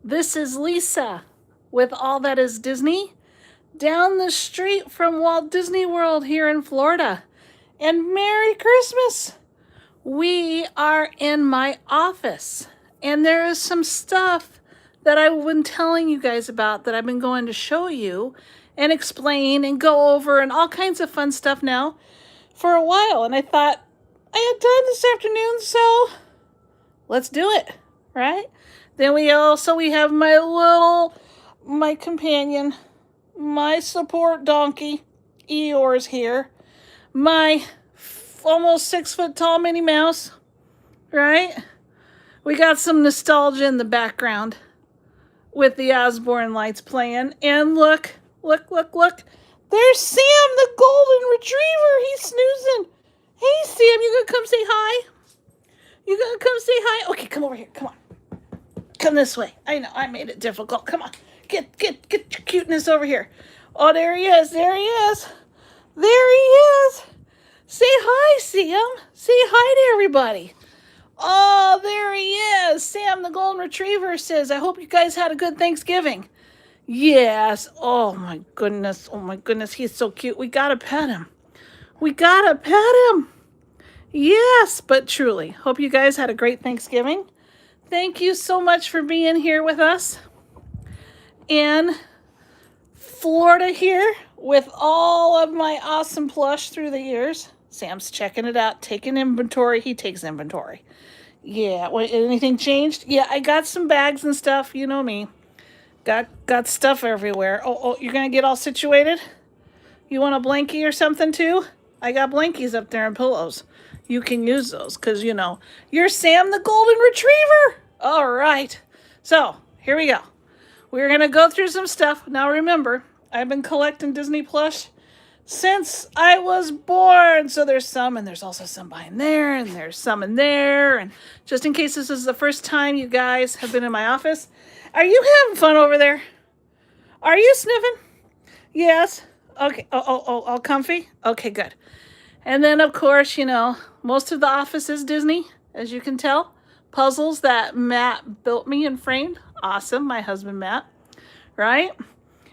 This is Lisa with All That Is Disney, down the street from Walt Disney World here in Florida. And Merry Christmas! We are in my office, and there is some stuff that I've been telling you guys about that I've been going to show you and explain and go over and all kinds of fun stuff now for a while. And I thought I had time this afternoon, so let's do it, right? Then we have my companion, my support donkey, Eeyore's here, my almost 6 foot tall Minnie Mouse, right? We got some nostalgia in the background with the Osborne lights playing. And look. There's Sam the golden retriever. He's snoozing. Hey, Sam, you gonna come say hi? You gonna come say hi? Okay, come over here. Come on. Come this way. I know, I made it difficult. Come on. Get your cuteness over here. Oh, there he is. There he is. Say hi, Sam. Say hi to everybody. Oh, there he is. Sam the golden retriever says, I hope you guys had a good Thanksgiving. Yes. Oh my goodness. He's so cute. We gotta pet him. Yes, but truly, hope you guys had a great Thanksgiving. Thank you so much for being here with us in Florida here with all of my awesome plush through the years. Sam's checking it out, taking inventory. He takes inventory. Yeah, anything changed? Yeah, I got some bags and stuff. You know me. Got stuff everywhere. Oh, you're going to get all situated? You want a blankie or something too? I got blankies up there and pillows. You can use those because, you're Sam the golden retriever. All right. So here we go. We're going to go through some stuff. Now remember, I've been collecting Disney plush since I was born. So there's some, and there's also some behind there, and there's some in there. And just in case this is the first time you guys have been in my office, are you having fun over there? Are you sniffing? Yes. Okay. Oh, all comfy? Okay, good. And then, of course, most of the office is Disney, as you can tell. Puzzles that Matt built me and framed. Awesome, my husband, Matt. Right?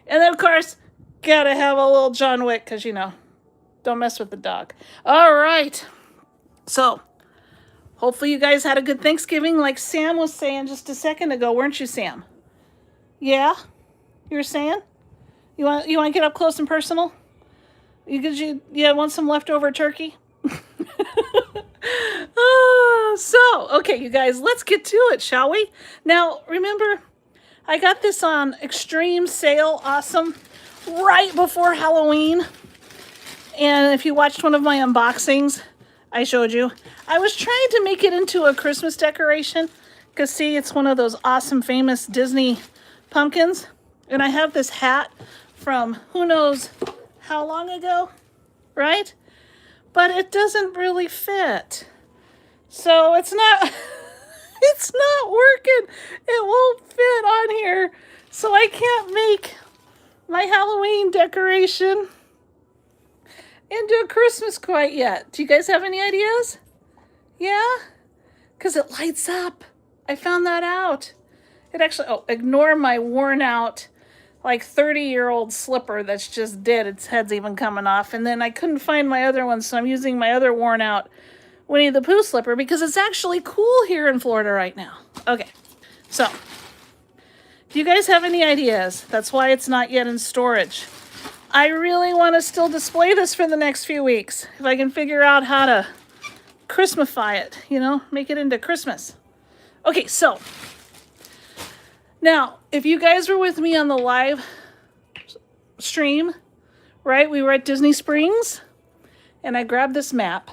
And then, of course, gotta have a little John Wick, because, don't mess with the dog. All right. So, hopefully you guys had a good Thanksgiving, like Sam was saying just a second ago, weren't you, Sam? Yeah? You were saying? You want to get up close and personal? You want some leftover turkey? Okay, you guys, let's get to it, shall we? Now, remember, I got this on extreme sale, awesome, right before Halloween. And if you watched one of my unboxings, I showed you. I was trying to make it into a Christmas decoration because, see, it's one of those awesome, famous Disney pumpkins. And I have this hat from who knows how long ago, right? But it doesn't really fit. So it's not working. It won't fit on here. So I can't make my Halloween decoration into a Christmas quite yet. Do you guys have any ideas? Yeah? Because it lights up. I found that out. It actually, ignore my worn out, like 30-year-old slipper that's just dead. Its head's even coming off. And then I couldn't find my other one, so I'm using my other worn out Winnie the Pooh slipper because it's actually cool here in Florida right now. Okay, so do you guys have any ideas? That's why it's not yet in storage. I really want to still display this for the next few weeks. If I can figure out how to Christmify it, make it into Christmas. Okay, so now, if you guys were with me on the live stream, right, we were at Disney Springs, and I grabbed this map,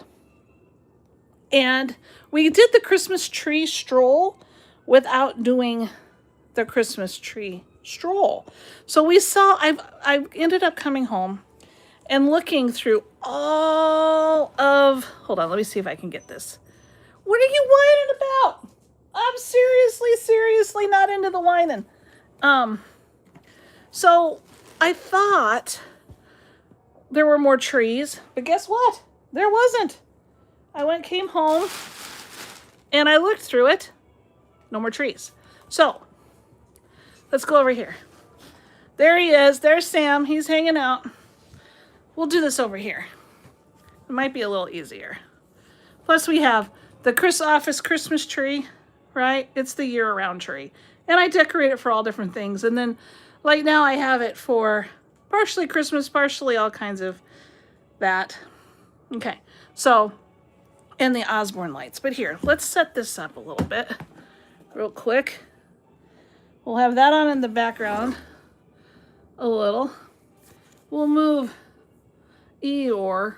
and we did the Christmas tree stroll without doing the Christmas tree stroll. So I ended up coming home and looking through all of, hold on, let me see if I can get this. What are you whining about? I'm seriously not into the whining. So I thought there were more trees, but guess what? There wasn't. Came home, and I looked through it. No more trees. So let's go over here. There he is. There's Sam. He's hanging out. We'll do this over here. It might be a little easier. Plus we have the Chris Office Christmas tree, right? It's the year-round tree. And I decorate it for all different things. And then like now I have it for partially Christmas, partially all kinds of that. Okay, so, and the Osborne lights. But here, let's set this up a little bit real quick. We'll have that on in the background a little. We'll move Eeyore.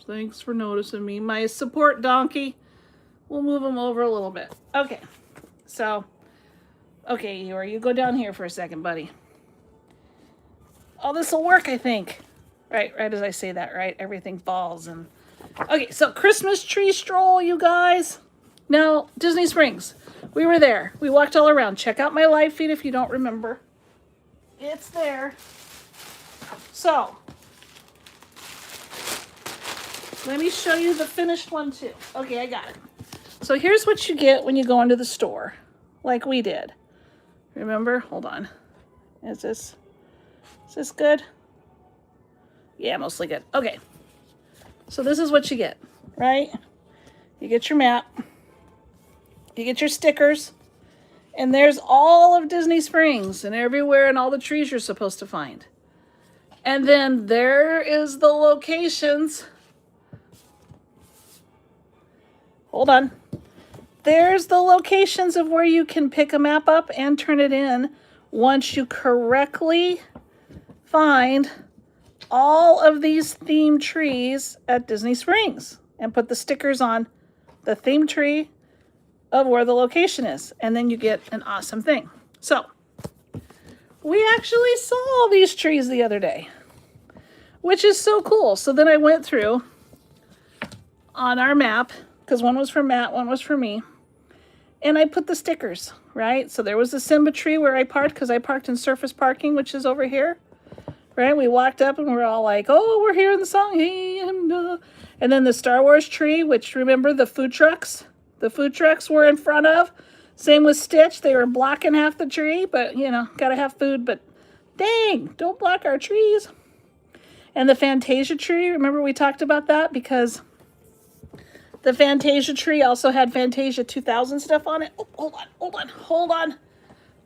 Thanks for noticing me. My support donkey. We'll move him over a little bit. Okay, so, okay, Eeyore, you go down here for a second, buddy. Oh, this will work, I think. Right as I say that, right? Everything falls and... Okay, so Christmas tree stroll, you guys. Now, Disney Springs. We were there. We walked all around. Check out my live feed if you don't remember. It's there. So, let me show you the finished one too. Okay, I got it. So here's what you get when you go into the store, like we did. Remember? Hold on. Is this good? Yeah, mostly good. Okay. So this is what you get, right? You get your map. You get your stickers. And there's all of Disney Springs and everywhere and all the trees you're supposed to find. And then there is the locations. Hold on. There's the locations of where you can pick a map up and turn it in once you correctly find all of these theme trees at Disney Springs and put the stickers on the theme tree of where the location is. And then you get an awesome thing. So we actually saw these trees the other day, which is so cool. So then I went through on our map, because one was for Matt, one was for me, and I put the stickers, right? So there was the Simba tree where I parked, because I parked in surface parking, which is over here. Right, we walked up and we're all like, oh, we're hearing the song. And then the Star Wars tree, which remember the food trucks? The food trucks were in front of. Same with Stitch. They were blocking half the tree, but, you know, gotta have food. But dang, don't block our trees. And the Fantasia tree, remember we talked about that? Because the Fantasia tree also had Fantasia 2000 stuff on it. Oh, hold on.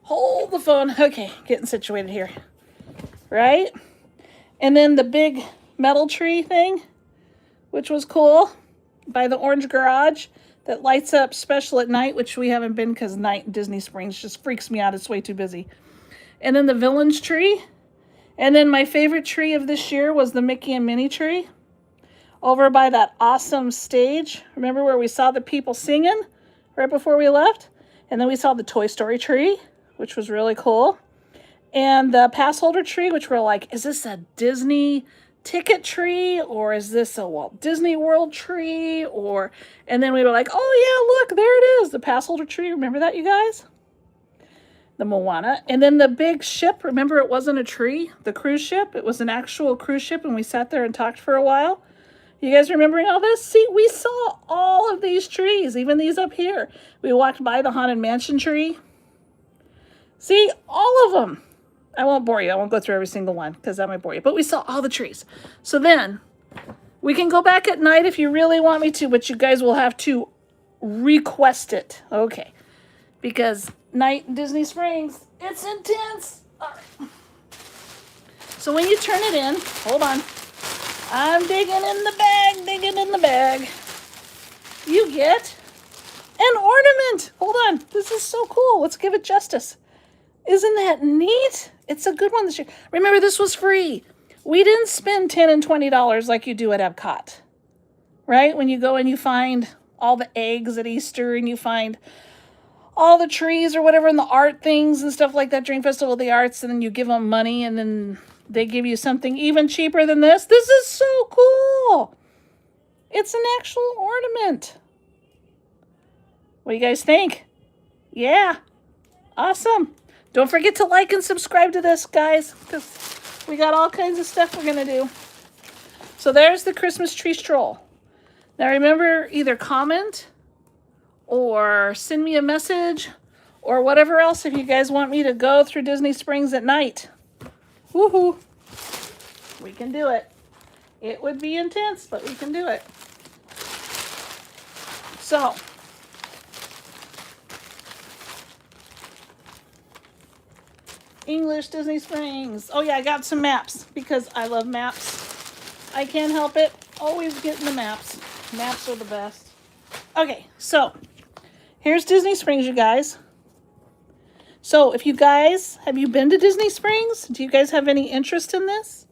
Hold the phone. Okay, getting situated here. Right? And then the big metal tree thing, which was cool, by the Orange Garage, that lights up special at night, which we haven't been because night in Disney Springs just freaks me out. It's way too busy. And then the Villains tree. And then my favorite tree of this year was the Mickey and Minnie tree over by that awesome stage. Remember where we saw the people singing right before we left? And then we saw the Toy Story tree, which was really cool. And the pass holder tree, which we're like, is this a Disney ticket tree? Or is this a Walt Disney World tree? And then we were like, oh yeah, look, there it is. The pass holder tree. Remember that, you guys? The Moana. And then the big ship. Remember, it wasn't a tree. The cruise ship. It was an actual cruise ship. And we sat there and talked for a while. You guys remembering all this? See, we saw all of these trees, even these up here. We walked by the Haunted Mansion tree. See, all of them. I won't bore you. I won't go through every single one because that might bore you. But we saw all the trees. So then we can go back at night if you really want me to, but you guys will have to request it. Okay. Because night in Disney Springs, it's intense. All right. So when you turn it in, hold on. I'm digging in the bag. You get an ornament. Hold on. This is so cool. Let's give it justice. Isn't that neat? It's a good one this year. Remember, this was free. We didn't spend $10 and $20 like you do at Epcot, right? When you go and you find all the eggs at Easter and you find all the trees or whatever and the art things and stuff like that during Festival of the Arts, and then you give them money and then they give you something even cheaper than this. This is so cool. It's an actual ornament. What do you guys think? Yeah. Awesome. Don't forget to like and subscribe to this, guys, because we got all kinds of stuff we're going to do. So there's the Christmas tree stroll. Now remember, either comment or send me a message or whatever else if you guys want me to go through Disney Springs at night. Woohoo! We can do it. It would be intense, but we can do it. So, English Disney Springs. Oh yeah, I got some maps because I love maps. I can't help it. Always getting the maps. Maps are the best. Okay, so here's Disney Springs, you guys. So if you guys, have you been to Disney Springs? Do you guys have any interest in this?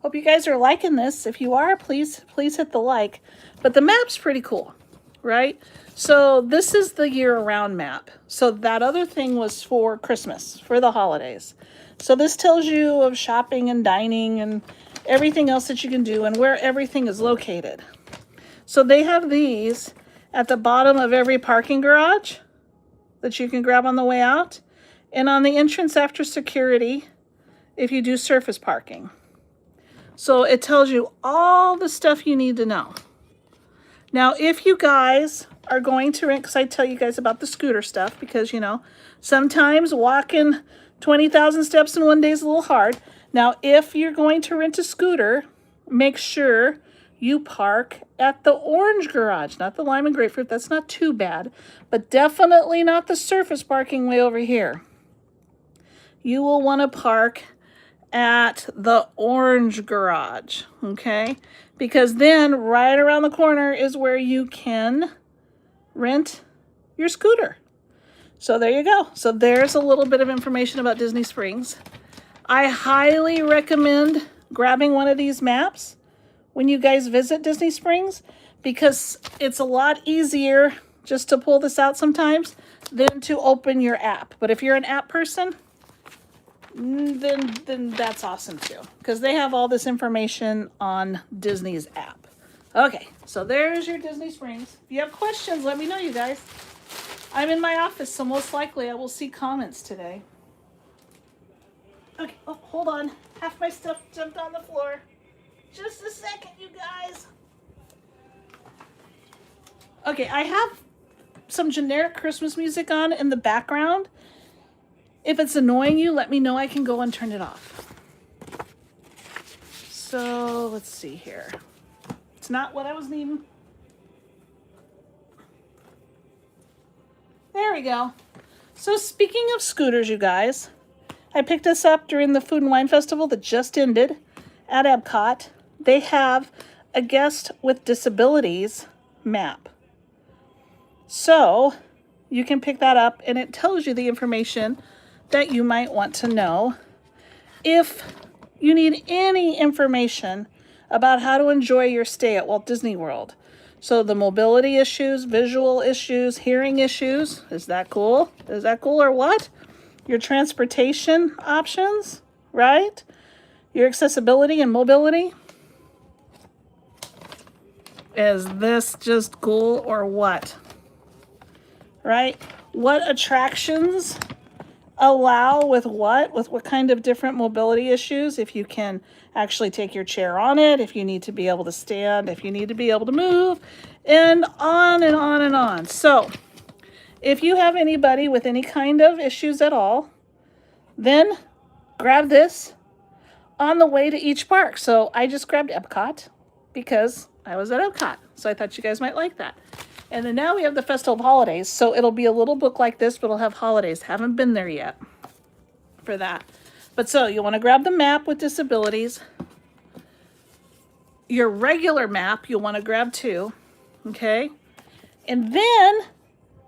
Hope you guys are liking this. If you are, please hit the like. But the map's pretty cool, right? So this is the year-round map. So that other thing was for Christmas, for the holidays. So this tells you of shopping and dining and everything else that you can do and where everything is located. So they have these at the bottom of every parking garage that you can grab on the way out, and on the entrance after security if you do surface parking. So it tells you all the stuff you need to know. Now, if you guys are going to rent, because I tell you guys about the scooter stuff, because, you know, sometimes walking 20,000 steps in one day is a little hard. Now, if you're going to rent a scooter, make sure you park at the orange garage, not the lime and grapefruit. That's not too bad, but definitely not the surface parking way over here. You will want to park at the orange garage, okay? Because then right around the corner is where you can rent your scooter. So there you go. So there's a little bit of information about Disney Springs. I highly recommend grabbing one of these maps when you guys visit Disney Springs, because it's a lot easier just to pull this out sometimes than to open your app. But if you're an app person, then that's awesome too, because they have all this information on Disney's app. Okay, so there's your Disney Springs. If you have questions, let me know, you guys. I'm in my office, so most likely I will see comments today. Okay, oh, hold on. Half my stuff jumped on the floor. Just a second, you guys. Okay, I have some generic Christmas music on in the background. If it's annoying you, let me know. I can go and turn it off. So let's see here. It's not what I was needing. There we go. So speaking of scooters, you guys, I picked this up during the Food and Wine Festival that just ended at Epcot. They have a guest with disabilities map. So you can pick that up and it tells you the information that you might want to know. If you need any information about how to enjoy your stay at Walt Disney World. So the mobility issues, visual issues, hearing issues. Is that cool? Is that cool or what? Your transportation options, right? Your accessibility and mobility. Is this just cool or what? Right? What attractions allow with what kind of different mobility issues, if you can actually take your chair on it, if you need to be able to stand, if you need to be able to move, and on and on and on. So if you have anybody with any kind of issues at all, then grab this on the way to each park. So I just grabbed Epcot because I was at Epcot, so I thought you guys might like that. And then now we have the Festival of Holidays, so it'll be a little book like this, but it'll have holidays. Haven't been there yet for that. But so you want to grab the map with disabilities. Your regular map you'll want to grab too, okay? And then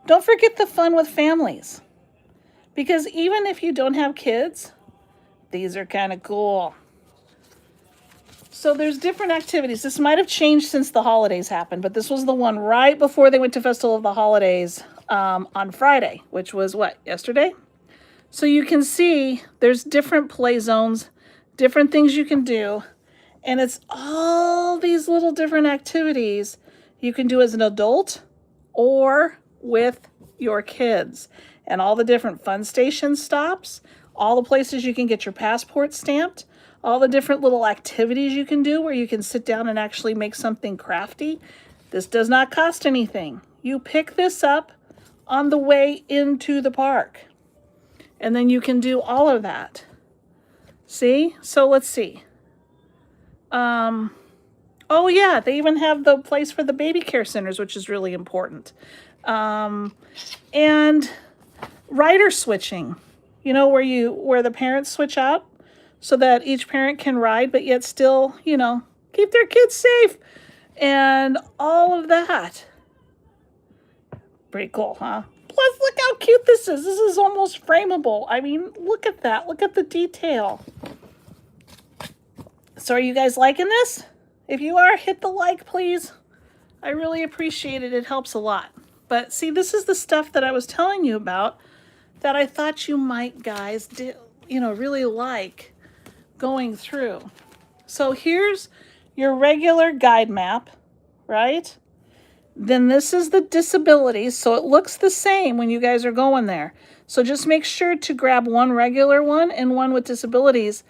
don't forget the fun with families, because even if you don't have kids, these are kind of cool. So there's different activities. This might have changed since the holidays happened, but this was the one right before they went to Festival of the Holidays on Friday, which was what, yesterday? So you can see there's different play zones, different things you can do, and it's all these little different activities you can do as an adult or with your kids, and all the different fun station stops, all the places you can get your passport stamped, all the different little activities you can do where you can sit down and actually make something crafty. This does not cost anything. You pick this up on the way into the park. And then you can do all of that. See? So let's see. Oh yeah, they even have the place for the baby care centers, which is really important. And rider switching, you know, where the parents switch out so that each parent can ride, but yet still, you know, keep their kids safe and all of that. Pretty cool, huh? Plus, look how cute this is. This is almost frameable. I mean, look at that. Look at the detail. So are you guys liking this? If you are, hit the like, please. I really appreciate it. It helps a lot. But see, this is the stuff that I was telling you about that I thought you might, guys, really like going through. So here's your regular guide map, right? Then this is the disabilities. So it looks the same when you guys are going there. So just make sure to grab one regular one and one with disabilities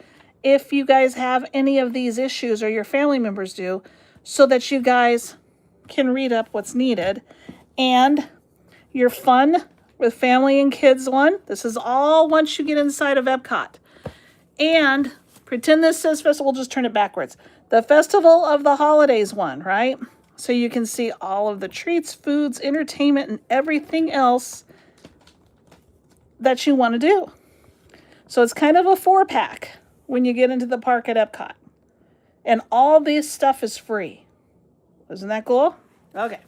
if you guys have any of these issues or your family members do, so that you guys can read up what's needed. And your fun with family and kids one, this is all once you get inside of Epcot. And pretend this says festival, we'll just turn it backwards. The Festival of the Holidays one, right? So you can see all of the treats, foods, entertainment, and everything else that you want to do. So it's kind of a 4-pack when you get into the park at Epcot. And all this stuff is free. Isn't that cool? Okay.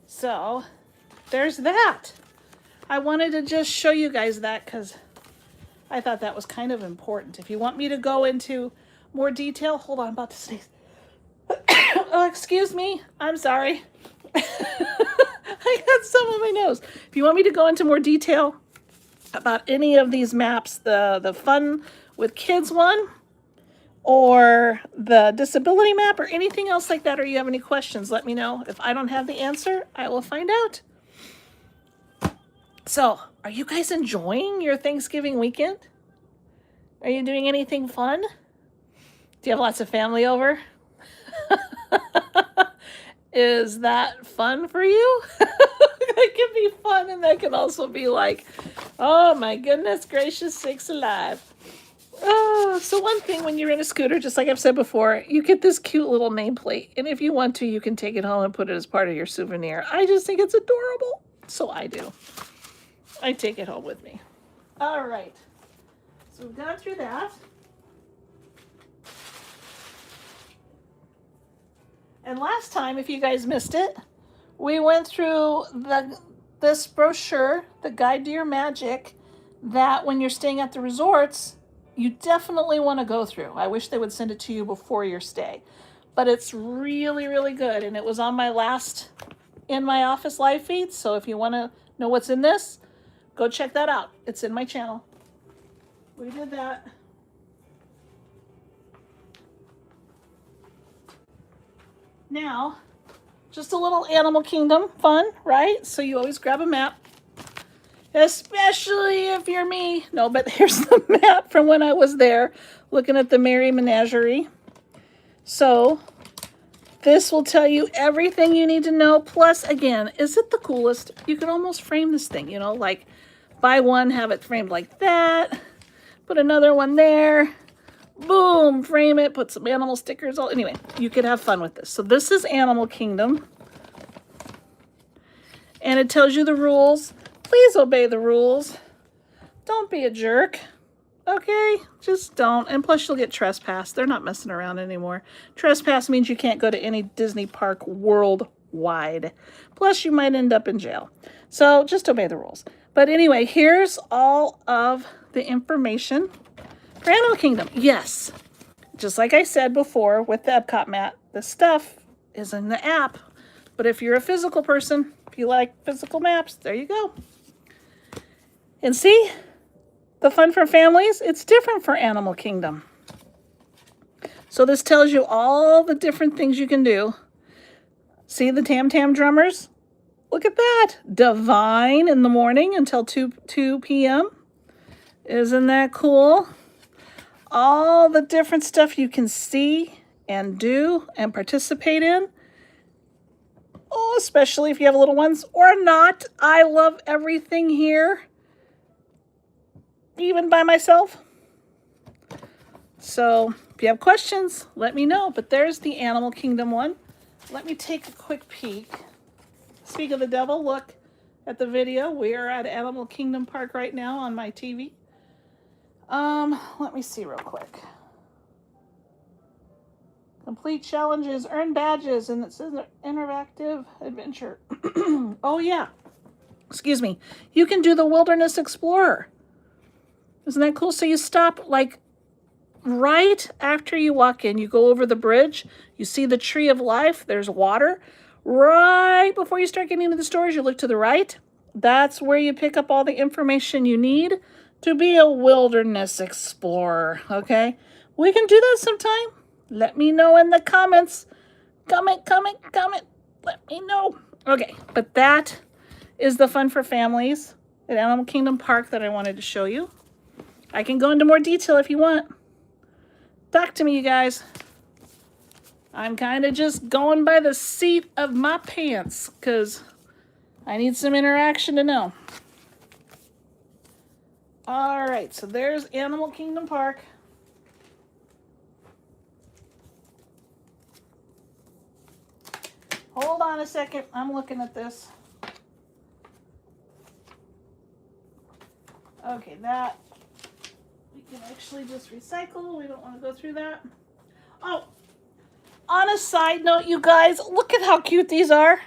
So there's that. I wanted to just show you guys that because I thought that was kind of important. If you want me to go into more detail, hold on, I'm about to sneeze. Oh, excuse me. I'm sorry. I got some on my nose. If you want me to go into more detail about any of these maps, the fun with kids one, or the disability map, or anything else like that, or you have any questions, let me know. If I don't have the answer, I will find out. So, are you guys enjoying your Thanksgiving weekend? Are you doing anything fun? Do you have lots of family over? Is that fun for you? That can be fun, and that can also be like, oh my goodness gracious sakes alive. Oh, so one thing when you're in a scooter, just like I've said before, you get this cute little nameplate. And if you want to, you can take it home and put it as part of your souvenir. I just think it's adorable. So I do. I take it home with me. All right. So we've gone through that. And last time, if you guys missed it, we went through this brochure, the Guide to Your Magic, that when you're staying at the resorts, you definitely want to go through. I wish they would send it to you before your stay. But it's really, really good. And it was on my last In My Office live feed. So if you want to know what's in this, go check that out. It's in my channel. We did that. Now, just a little Animal Kingdom fun, right? So you always grab a map. Especially if you're me. No, but here's the map from when I was there, looking at the Merry Menagerie. So this will tell you everything you need to know. Plus, again, is it the coolest? You can almost frame this thing, you know, like buy one, have it framed like that. Put another one there. Boom, frame it, put some animal stickers. Anyway, you could have fun with this. So this is Animal Kingdom. And it tells you the rules. Please obey the rules. Don't be a jerk. Okay? Just don't. And plus you'll get trespassed. They're not messing around anymore. Trespass means you can't go to any Disney park worldwide. Plus you might end up in jail. So just obey the rules. But anyway, here's all of the information for Animal Kingdom. Yes, just like I said before with the Epcot map, the stuff is in the app. But if you're a physical person, if you like physical maps, there you go. And see, the fun for families, it's different for Animal Kingdom. So this tells you all the different things you can do. See the Tam Tam drummers? Look at that. Divine in the morning until 2 p.m. Isn't that cool? All the different stuff you can see and do and participate in. Oh, especially if you have little ones or not. I love everything here, even by myself. So if you have questions, let me know. But there's the Animal Kingdom one. Let me take a quick peek. Speak of the devil, look at the video. We are at Animal Kingdom Park right now on my TV. Let me see real quick. Complete challenges, earn badges, and it says interactive adventure. Oh yeah, excuse me. You can do the Wilderness Explorer. Isn't that cool? So you stop like right after you walk in, you go over the bridge, you see the Tree of Life, there's water. Right before you start getting into the stores, you look to the right. That's where you pick up all the information you need to be a wilderness explorer, okay? We can do that sometime. Let me know in the comments. Comment. Let me know. Okay, but that is the Fun for Families at Animal Kingdom Park that I wanted to show you. I can go into more detail if you want. Talk to me, you guys. I'm kind of just going by the seat of my pants because I need some interaction to know. All right, so there's Animal Kingdom Park. Hold on a second. I'm looking at this. Okay, that we can actually just recycle. We don't want to go through that. Oh, on a side note, you guys, look at how cute these are.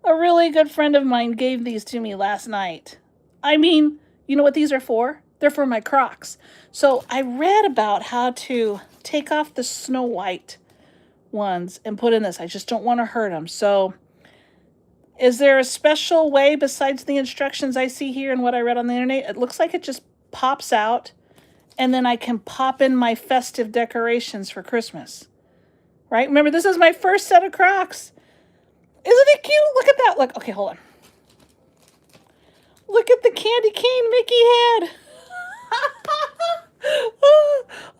A really good friend of mine gave these to me last night. I mean, you know what these are for? They're for my Crocs. So I read about how to take off the Snow White ones and put in this. I just don't want to hurt them. So is there a special way besides the instructions I see here and what I read on the internet? It looks like it just pops out and then I can pop in my festive decorations for Christmas. Right? Remember, this is my first set of Crocs. Isn't it cute? Look at that. Look. Okay, hold on. Look at the candy cane Mickey head.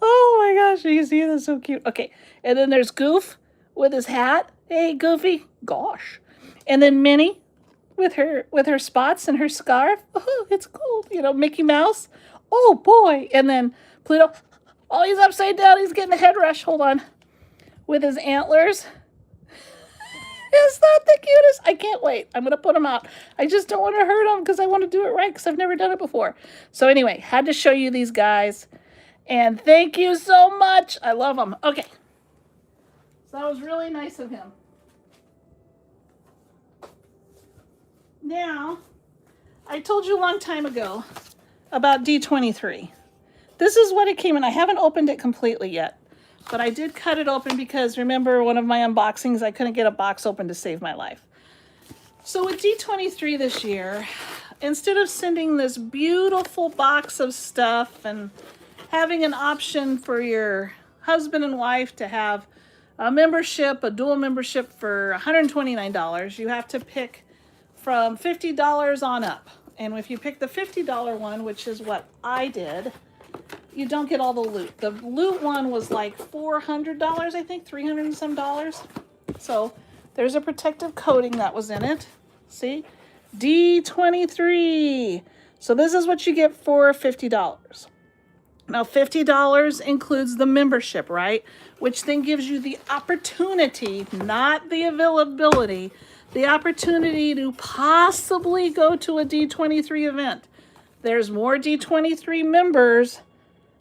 Oh my gosh, you see that's so cute. Okay, and then there's Goof with his hat. Hey, Goofy. Gosh. And then Minnie with her spots and her scarf. Oh, it's cool. You know, Mickey Mouse. Oh boy. And then Pluto. Oh, he's upside down. He's getting a head rush. Hold on. With his antlers. Is that the cutest? I can't wait. I'm going to put him out. I just don't want to hurt him because I want to do it right because I've never done it before. So anyway, had to show you these guys. And thank you so much. I love them. Okay. So that was really nice of him. Now, I told you a long time ago about D23. This is what it came in. I haven't opened it completely yet. But I did cut it open because, remember, one of my unboxings, I couldn't get a box open to save my life. So with D23 this year, instead of sending this beautiful box of stuff and having an option for your husband and wife to have a membership, a dual membership for $129, you have to pick from $50 on up. And if you pick the $50 one, which is what I did, you don't get all the loot. The loot one was like $400, I think, $300 and some dollars. So there's a protective coating that was in it. See? D23. So this is what you get for $50. Now $50 includes the membership, right? Which then gives you the opportunity, not the availability, the opportunity to possibly go to a D23 event. There's more D23 members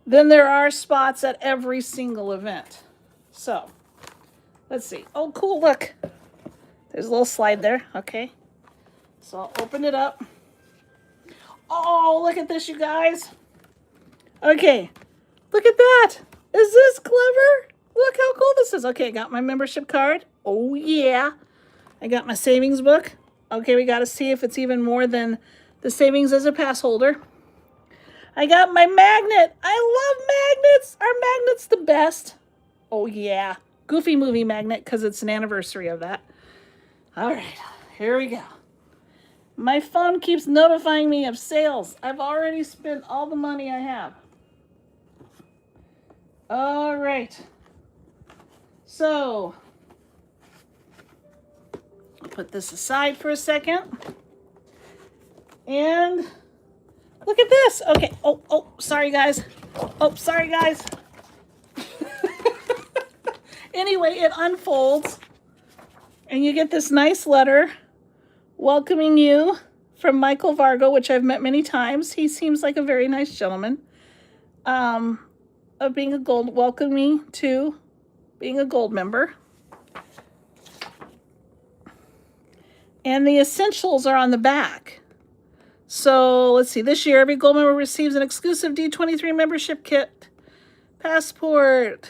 than there are spots at every single event. So, let's see. Oh, cool, look. There's a little slide there, okay. So I'll open it up. Oh, look at this, you guys. Okay, look at that. Is this clever? Look how cool this is. Okay, I got my membership card. Oh, yeah. I got my savings book. Okay, we got to see if it's even more than the savings as a pass holder. I got my magnet. I love magnets. Are magnets the best? Oh, yeah. Goofy movie magnet because it's an anniversary of that. All right, here we go. My phone keeps notifying me of sales. I've already spent all the money I have. All right. So, I'll put this aside for a second. And look at this. Okay. Oh, sorry, guys. Oh, sorry, guys. Anyway, it unfolds. And you get this nice letter welcoming you from Michael Vargo, which I've met many times. He seems like a very nice gentleman. Of being a gold, welcome me to being a gold member. And the essentials are on the back. So let's see, this year every gold member receives an exclusive D23 membership kit, passport,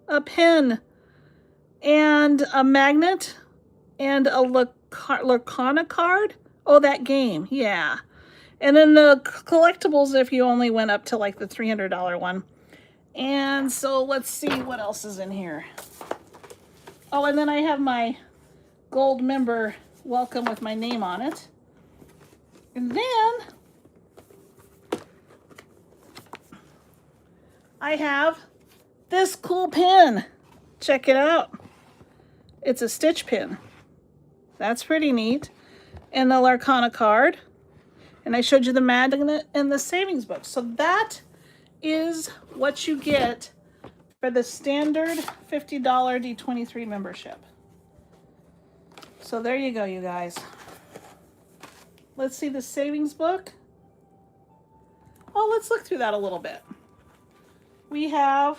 a pen, and a magnet, and a Lorcana card. Oh, that game, yeah. And then the collectibles if you only went up to like the $300 one. And so let's see what else is in here. Oh, and then I have my gold member welcome with my name on it. And then I have this cool pin. Check it out. It's a stitch pin. That's pretty neat. And the Lorcana card. And I showed you the magnet and the savings book. So that is what you get for the standard $50 D23 membership. So there you go, you guys. Let's see the savings book. Oh, let's look through that a little bit. We have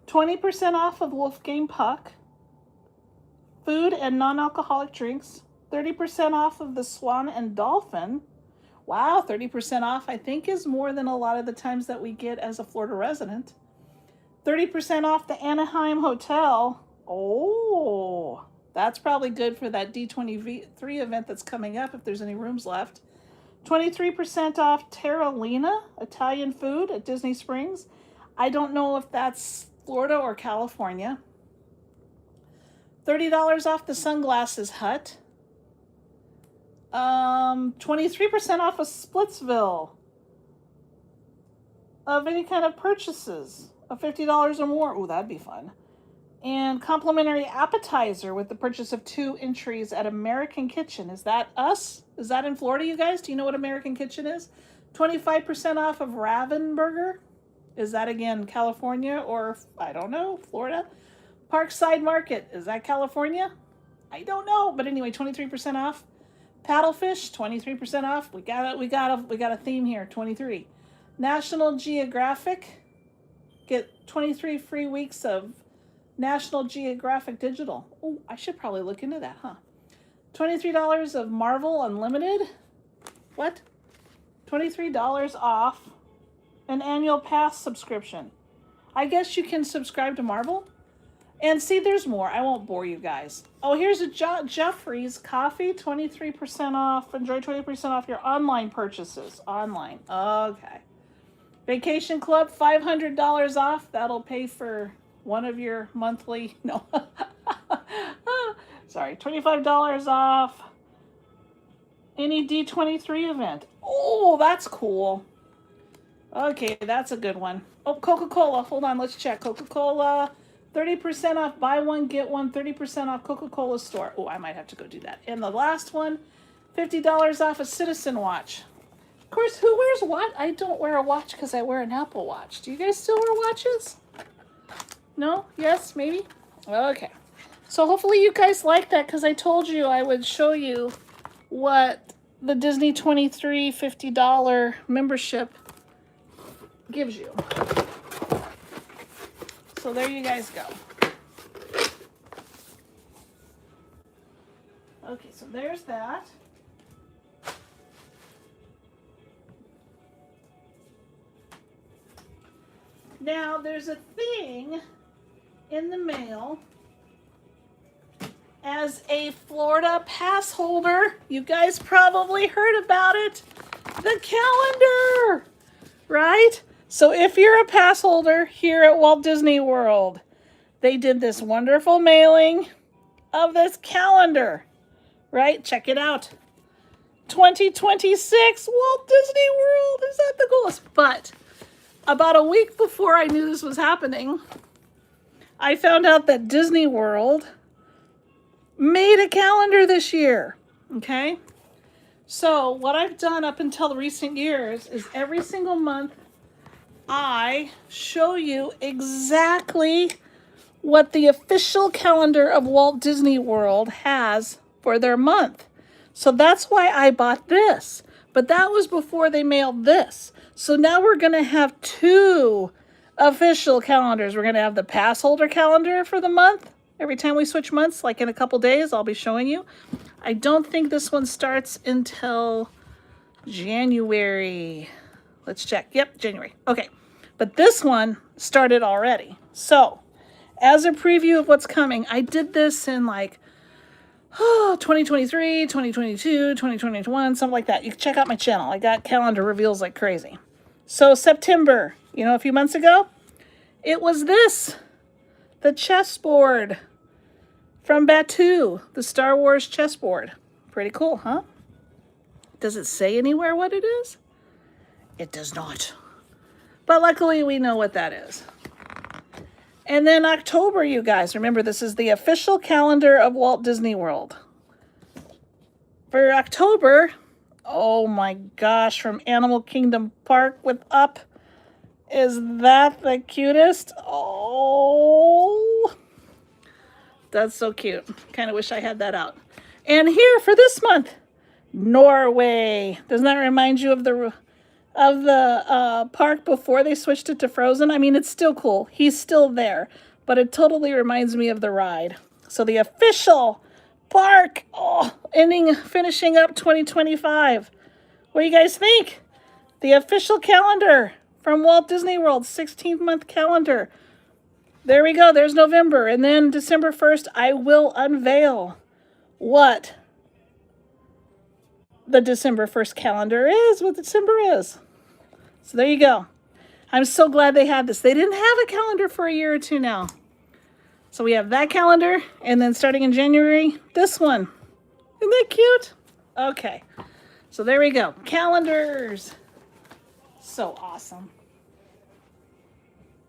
20% off of Wolfgang Puck, food and non-alcoholic drinks, 30% off of the Swan and Dolphin. Wow, 30% off I think is more than a lot of the times that we get as a Florida resident. 30% off the Anaheim Hotel. Oh, that's probably good for that D23 event that's coming up if there's any rooms left. 23% off Terralina, Italian food at Disney Springs. I don't know if that's Florida or California. $30 off the Sunglasses Hut. 23% off of Splitsville of any kind of purchases of $50 or more. Oh, that'd be fun. And complimentary appetizer with the purchase of 2 entries at American Kitchen. Is that us? Is that in Florida, you guys? Do you know what American Kitchen is? 25% off of Raven Burger. Is that, again, California or, I don't know, Florida? Parkside Market. Is that California? I don't know. But anyway, 23% off. Paddlefish, 23% off. We got a theme here, 23. National Geographic, get 23 free weeks of National Geographic Digital. Oh, I should probably look into that, huh? $23 of Marvel Unlimited. What? $23 off an annual pass subscription. I guess you can subscribe to Marvel. And see, there's more. I won't bore you guys. Oh, here's a Jeffrey's coffee, 23% off. Enjoy 20% off your online purchases. Online. Okay. Vacation Club, $500 off. That'll pay for one of your monthly, no. Sorry, $25 off any D23 event. Oh, that's cool. Okay, that's a good one. Oh, Coca-Cola. Hold on, let's check. Coca-Cola. 30% off, buy one, get one, 30% off Coca-Cola store. Oh, I might have to go do that. And the last one, $50 off a Citizen watch. Of course, who wears what? I don't wear a watch because I wear an Apple Watch. Do you guys still wear watches? No? Yes? Maybe? Okay. So hopefully you guys like that because I told you I would show you what the Disney 23 $50 membership gives you. So there you guys go. Okay, so there's that. Now there's a thing in the mail as a Florida pass holder. You guys probably heard about it. The calendar, right? So if you're a pass holder here at Walt Disney World, they did this wonderful mailing of this calendar, right? Check it out. 2026 Walt Disney World. Is that the coolest? But about a week before I knew this was happening, I found out that Disney World made a calendar this year. Okay? So what I've done up until the recent years is every single month I show you exactly what the official calendar of Walt Disney World has for their month. So that's why I bought this. But that was before they mailed this. So now we're going to have two official calendars. We're going to have the pass holder calendar for the month. Every time we switch months, like in a couple days, I'll be showing you. I don't think this one starts until January. Let's check. Yep, January. Okay. But this one started already. So, as a preview of what's coming, I did this in like 2023, 2022, 2021, something like that. You can check out my channel. I got calendar reveals like crazy. So September, you know, a few months ago, it was this, the chessboard from Batuu, the Star Wars chessboard. Pretty cool, huh? Does it say anywhere what it is? It does not. But luckily we know what that is. And then October, you guys, remember this is the official calendar of Walt Disney World. For October, oh my gosh, from Animal Kingdom Park with Up. Is that the cutest? Oh, that's so cute. Kind of wish I had that out. And here for this month, Norway. Doesn't that remind you of the park before they switched it to Frozen? I mean, it's still cool. He's still there, but it totally reminds me of the ride. So the official park, finishing up 2025. What do you guys think? The official calendar from Walt Disney World, 16th month calendar. There we go. There's November. And then December 1st, I will unveil what the December 1st calendar is, what December is. So there you go. I'm so glad they had this. They didn't have a calendar for a year or two now. So we have that calendar, and then starting in January, this one. Isn't that cute? Okay. So there we go. Calendars. So awesome.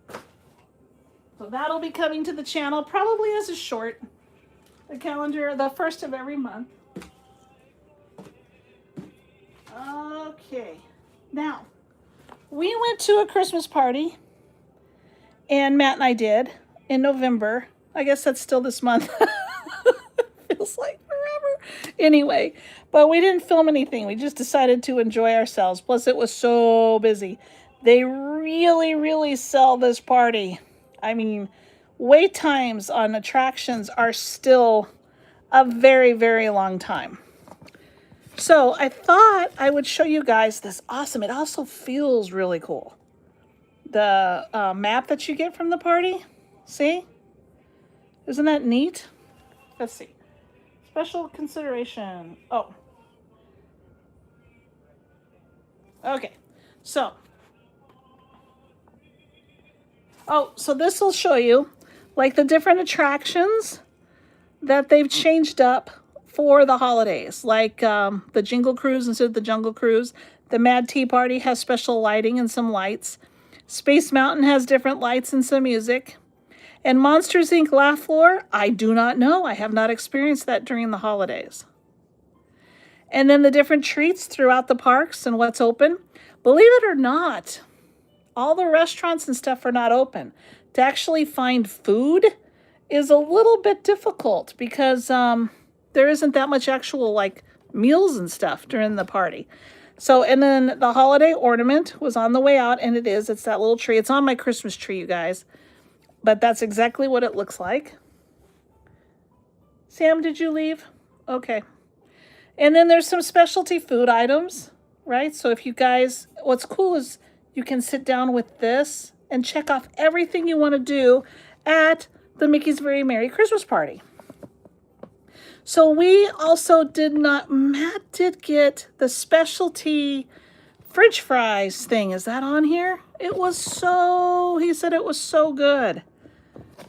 So that'll be coming to the channel probably as a short. The calendar, the first of every month. Okay. Now, we went to a Christmas party, and Matt and I did, in November. I guess that's still this month. Feels like forever. Anyway, but we didn't film anything. We just decided to enjoy ourselves. Plus, it was so busy. They really, really sell this party. I mean, wait times on attractions are still a very, very long time. So I thought I would show you guys this awesome. It also feels really cool. The map that you get from the party. See? Isn't that neat? Let's see. Special consideration. Oh. Okay. So this will show you like the different attractions that they've changed up for the holidays, like the Jingle Cruise instead of the Jungle Cruise. The Mad Tea Party has special lighting and some lights. Space Mountain has different lights and some music. And Monsters, Inc. Laugh Floor, I do not know. I have not experienced that during the holidays. And then the different treats throughout the parks and what's open. Believe it or not, all the restaurants and stuff are not open. To actually find food is a little bit difficult because there isn't that much actual like meals and stuff during the party. So, and then the holiday ornament was on the way out, and it's that little tree. It's on my Christmas tree, you guys. But that's exactly what it looks like. Sam, did you leave? Okay. And then there's some specialty food items, right? So if you guys, what's cool is you can sit down with this and check off everything you want to do at the Mickey's Very Merry Christmas Party. So we also Matt did get the specialty French fries thing. Is that on here? He said it was so good.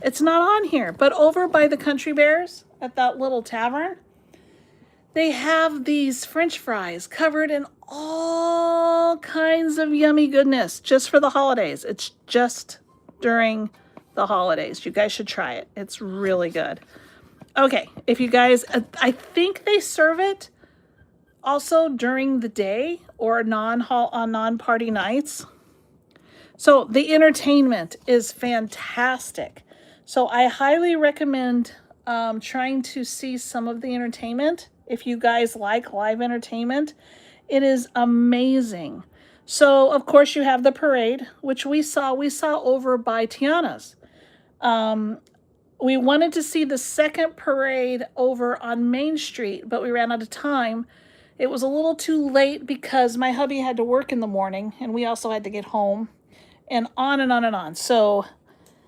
It's not on here, but over by the Country Bears at that little tavern, they have these French fries covered in all kinds of yummy goodness just for the holidays. It's just during the holidays. You guys should try it. It's really good. Okay, if you guys, I think they serve it also during the day or on non-party nights. So the entertainment is fantastic. So I highly recommend trying to see some of the entertainment. If you guys like live entertainment, it is amazing. So of course you have the parade, which we saw over by Tiana's. We wanted to see the second parade over on Main Street, but we ran out of time. It was a little too late because my hubby had to work in the morning and we also had to get home, and on and on and on. So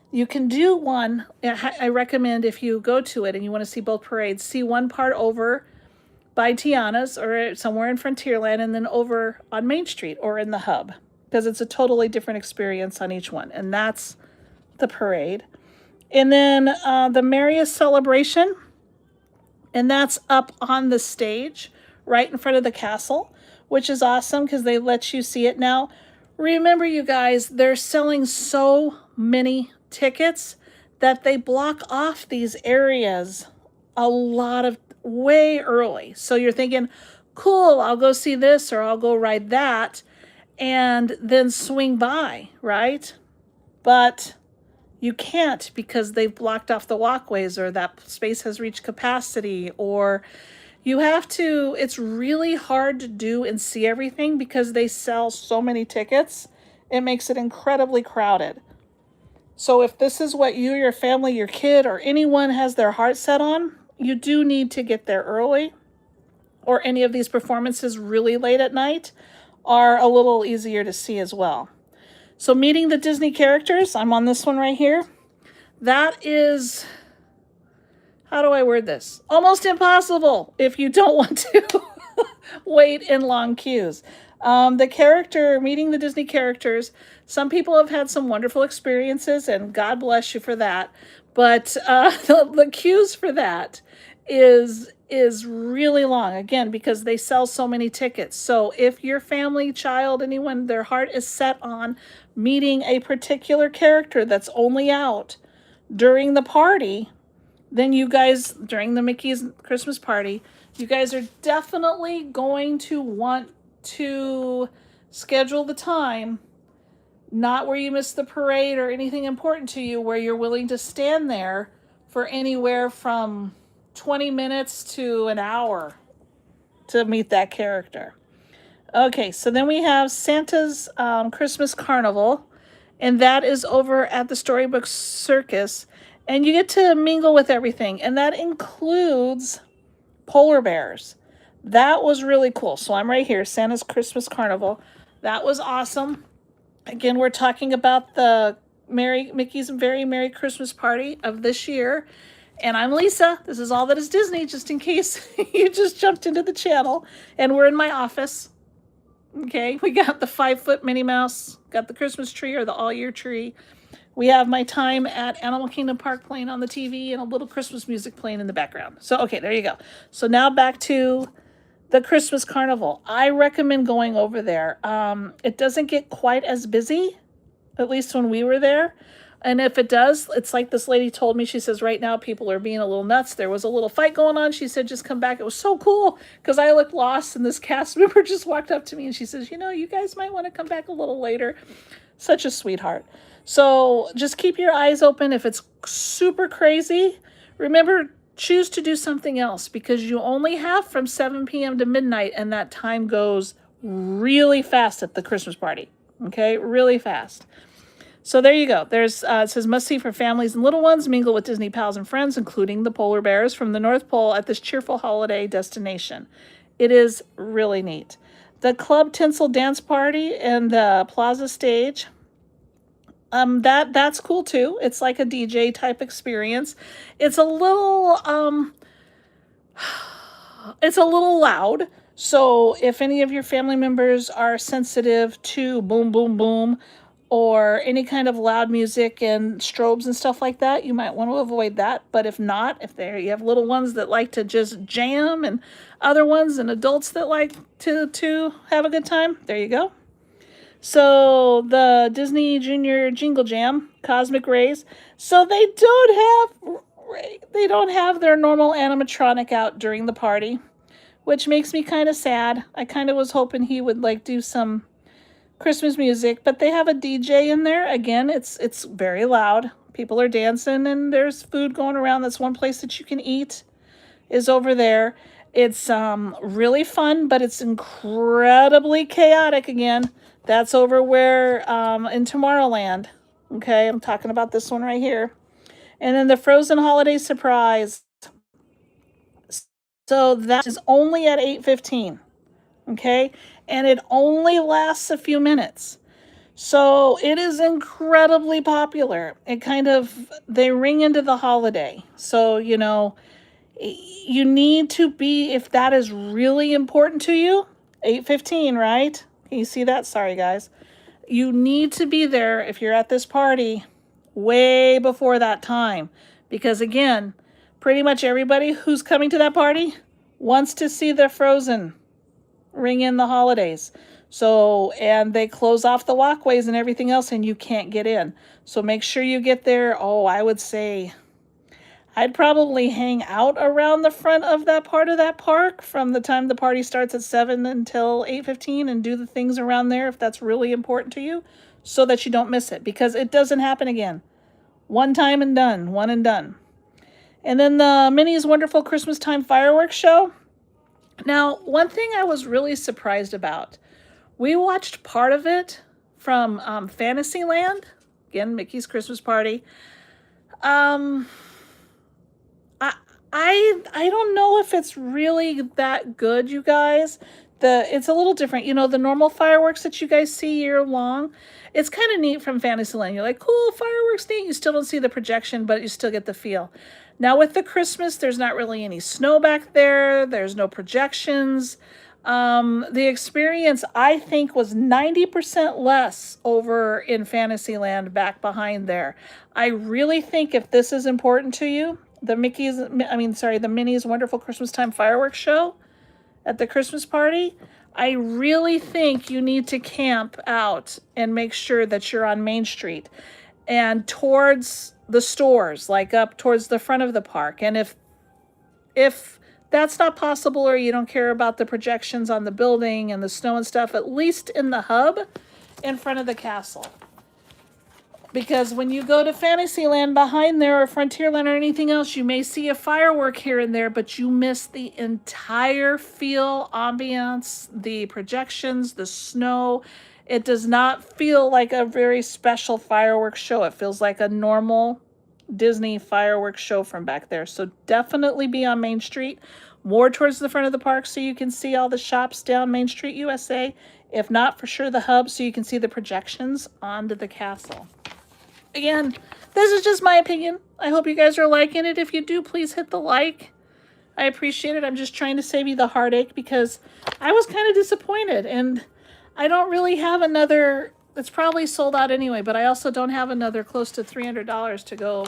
you can do one. I recommend, if you go to it and you want to see both parades, see one part over by Tiana's or somewhere in Frontierland, and then over on Main Street or in the hub, because it's a totally different experience on each one. And that's the parade. And then the Merriest Celebration, and that's up on the stage right in front of the castle, which is awesome because they let you see it. Now, remember, you guys, they're selling so many tickets that they block off these areas way early. So you're thinking, cool, I'll go see this or I'll go ride that and then swing by, right? But you can't, because they've blocked off the walkways, or that space has reached capacity, or you have to, it's really hard to do and see everything because they sell so many tickets. It makes it incredibly crowded. So if this is what you, your family, your kid, or anyone has their heart set on, you do need to get there early, or any of these performances really late at night are a little easier to see as well. So meeting the Disney characters, I'm on this one right here. That is, how do I word this? Almost impossible if you don't want to wait in long queues. Meeting the Disney characters, some people have had some wonderful experiences, and God bless you for that. But the queues for that is really long, again, because they sell so many tickets. So if your family, child, anyone, their heart is set on meeting a particular character that's only out during the party, then you guys, during the Mickey's Christmas party, you guys are definitely going to want to schedule the time, not where you miss the parade or anything important to you, where you're willing to stand there for anywhere from 20 minutes to an hour to meet that character. Okay, so then we have Santa's Christmas Carnival, and that is over at the Storybook Circus, and you get to mingle with everything, and that includes polar bears. That was really cool. So I'm right here, Santa's Christmas Carnival. That was awesome. Again, we're talking about the Mickey's Very Merry Christmas Party of this year. And I'm Lisa. This is All That Is Disney, just in case you just jumped into the channel. And we're in my office. Okay, we got the 5-foot Minnie Mouse, got the Christmas tree or the all-year tree. We have my time at Animal Kingdom Park playing on the TV and a little Christmas music playing in the background. So, okay, there you go. So now back to the Christmas Carnival. I recommend going over there. It doesn't get quite as busy, at least when we were there. And if it does, it's like this lady told me. She says, right now people are being a little nuts. There was a little fight going on. She said, just come back. It was so cool because I looked lost, and this cast member just walked up to me and she says, you know, you guys might want to come back a little later. Such a sweetheart. So just keep your eyes open. If it's super crazy, remember, choose to do something else, because you only have from 7 p.m. to midnight, and that time goes really fast at the Christmas party. Okay, really fast. So there you go. There's it says must see for families and little ones. Mingle with Disney pals and friends, including the polar bears from the North Pole at this cheerful holiday destination. It is really neat. The Club Tinsel Dance Party and the Plaza Stage. That's cool too. It's like a DJ type experience. It's a little loud. So if any of your family members are sensitive to boom, boom, boom, or any kind of loud music and strobes and stuff like that, you might want to avoid that. But if not, you have little ones that like to just jam, and other ones and adults that like to have a good time, there you go. So the Disney Junior Jingle Jam, Cosmic Rays. So they don't have their normal animatronic out during the party, which makes me kind of sad. I kind of was hoping he would like do some Christmas music, but they have a DJ in there. Again, it's very loud. People are dancing and there's food going around. That's one place that you can eat is over there. It's really fun, but it's incredibly chaotic again. That's over where in Tomorrowland. Okay, I'm talking about this one right here. And then the Frozen Holiday Surprise. So that is only at 8:15. Okay? And it only lasts a few minutes. So it is incredibly popular. They ring into the holiday. So, you need to be, if that is really important to you, 8:15, right? Can you see that? Sorry, guys. You need to be there if you're at this party way before that time. Because again, pretty much everybody who's coming to that party wants to see the Frozen ring in the holidays. So, and they close off the walkways and everything else, and you can't get in. So make sure you get there. Oh, I would say I'd probably hang out around the front of that part of that park from the time the party starts at 7 until 8:15 and do the things around there if that's really important to you so that you don't miss it, because it doesn't happen again. One time and done, one and done. And then the Minnie's Wonderful Christmas Time Fireworks Show. Now, one thing I was really surprised about, we watched part of it from Fantasyland, again, Mickey's Christmas Party. I don't know if it's really that good, you guys. It's a little different. The normal fireworks that you guys see year long, it's kind of neat from Fantasyland. You're like, cool, fireworks, neat. You still don't see the projection, but you still get the feel. Now with the Christmas, there's not really any snow back there. There's no projections. The experience, I think, was 90% less over in Fantasyland back behind there. I really think if this is important to you, the Minnie's Wonderful Christmas Time Fireworks Show at the Christmas party, I really think you need to camp out and make sure that you're on Main Street and towards the stores, like up towards the front of the park. And if that's not possible, or you don't care about the projections on the building and the snow and stuff, at least in the hub in front of the castle. Because when you go to Fantasyland behind there or Frontierland or anything else, you may see a firework here and there, but you miss the entire feel, ambiance, the projections, the snow. It does not feel like a very special fireworks show. It feels like a normal Disney fireworks show from back there. So definitely be on Main Street, more towards the front of the park so you can see all the shops down Main Street USA. If not, for sure the hub so you can see the projections onto the castle. Again, this is just my opinion. I hope you guys are liking it. If you do, please hit the like. I appreciate it. I'm just trying to save you the heartache because I was kind of disappointed. And I don't really have another, it's probably sold out anyway, but I also don't have another close to $300 to go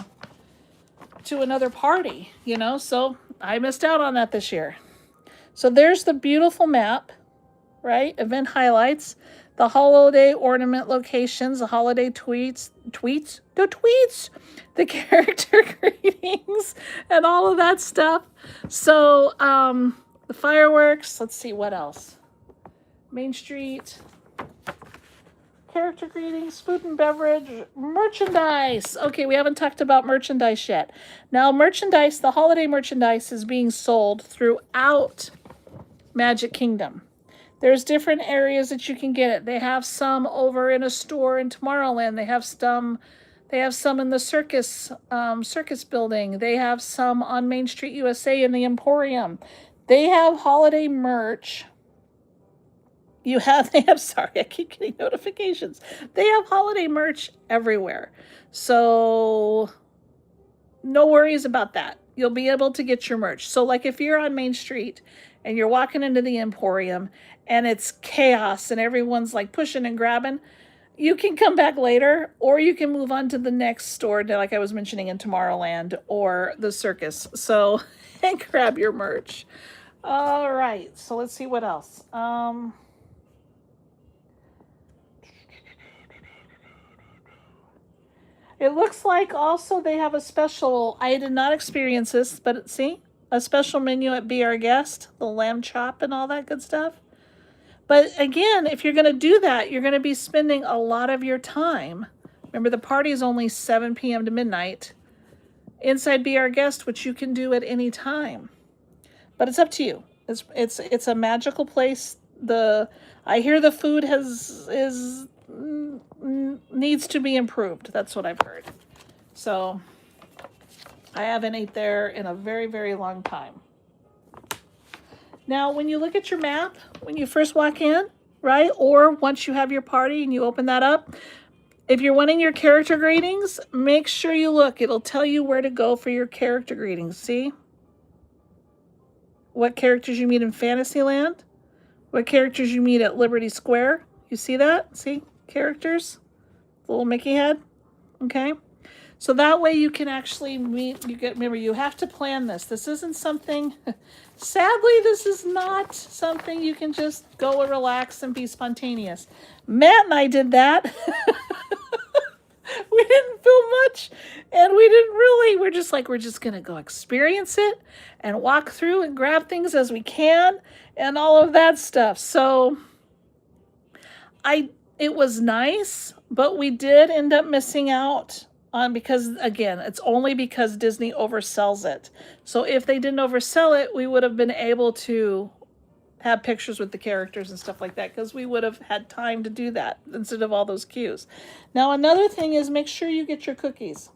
to another party, so I missed out on that this year. So there's the beautiful map, right? Event highlights. The holiday ornament locations, the holiday tweets, the character greetings, and all of that stuff. So the fireworks, let's see what else. Main Street, character greetings, food and beverage, merchandise. Okay, we haven't talked about merchandise yet. Now merchandise, the holiday merchandise is being sold throughout Magic Kingdom. There's different areas that you can get it. They have some over in a store in Tomorrowland. They have some in the circus building. They have some on Main Street USA in the Emporium. They have holiday merch. Sorry, I keep getting notifications. They have holiday merch everywhere. So no worries about that. You'll be able to get your merch. So like if you're on Main Street and you're walking into the Emporium and it's chaos and everyone's like pushing and grabbing, you can come back later, or you can move on to the next store, like I was mentioning in Tomorrowland or the circus. So, and grab your merch. All right, so let's see what else. It looks like also they have a special, I did not experience this, but see, a special menu at Be Our Guest, the lamb chop and all that good stuff. But again, if you're going to do that, you're going to be spending a lot of your time. Remember, the party is only 7 p.m. to midnight. Inside Be Our Guest, which you can do at any time. But it's up to you. It's a magical place. I hear the food needs to be improved. That's what I've heard. So I haven't ate there in a very, very long time. Now, when you look at your map, when you first walk in, right, or once you have your party and you open that up, if you're wanting your character greetings, make sure you look. It'll tell you where to go for your character greetings. See? What characters you meet in Fantasyland, what characters you meet at Liberty Square. You see that? See? Characters? The little Mickey head. Okay? So that way you can actually meet, remember, you have to plan this. This isn't something, sadly, this is not something you can just go and relax and be spontaneous. Matt and I did that. We didn't film much, and we didn't really, we're just going to go experience it and walk through and grab things as we can and all of that stuff. So it was nice, but we did end up missing out on, because again, it's only because Disney oversells it. So if they didn't oversell it, we would have been able to have pictures with the characters and stuff like that, because we would have had time to do that instead of all those queues. Now, another thing is make sure you get your cookies,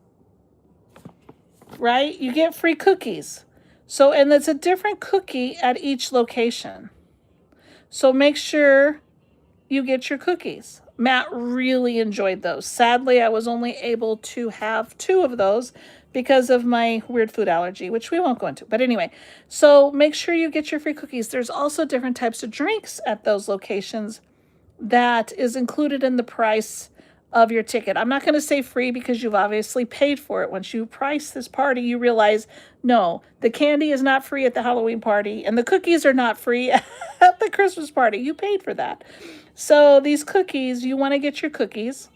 right? You get free cookies. So, and it's a different cookie at each location. So make sure you get your cookies. Matt really enjoyed those. Sadly, I was only able to have 2 of those because of my weird food allergy, which we won't go into. But anyway, so make sure you get your free cookies. There's also different types of drinks at those locations that is included in the price of your ticket. I'm not going to say free because you've obviously paid for it. Once you price this party, you realize, no, the candy is not free at the Halloween party, and the cookies are not free at the Christmas party. You paid for that. So these cookies, you want to get your cookies,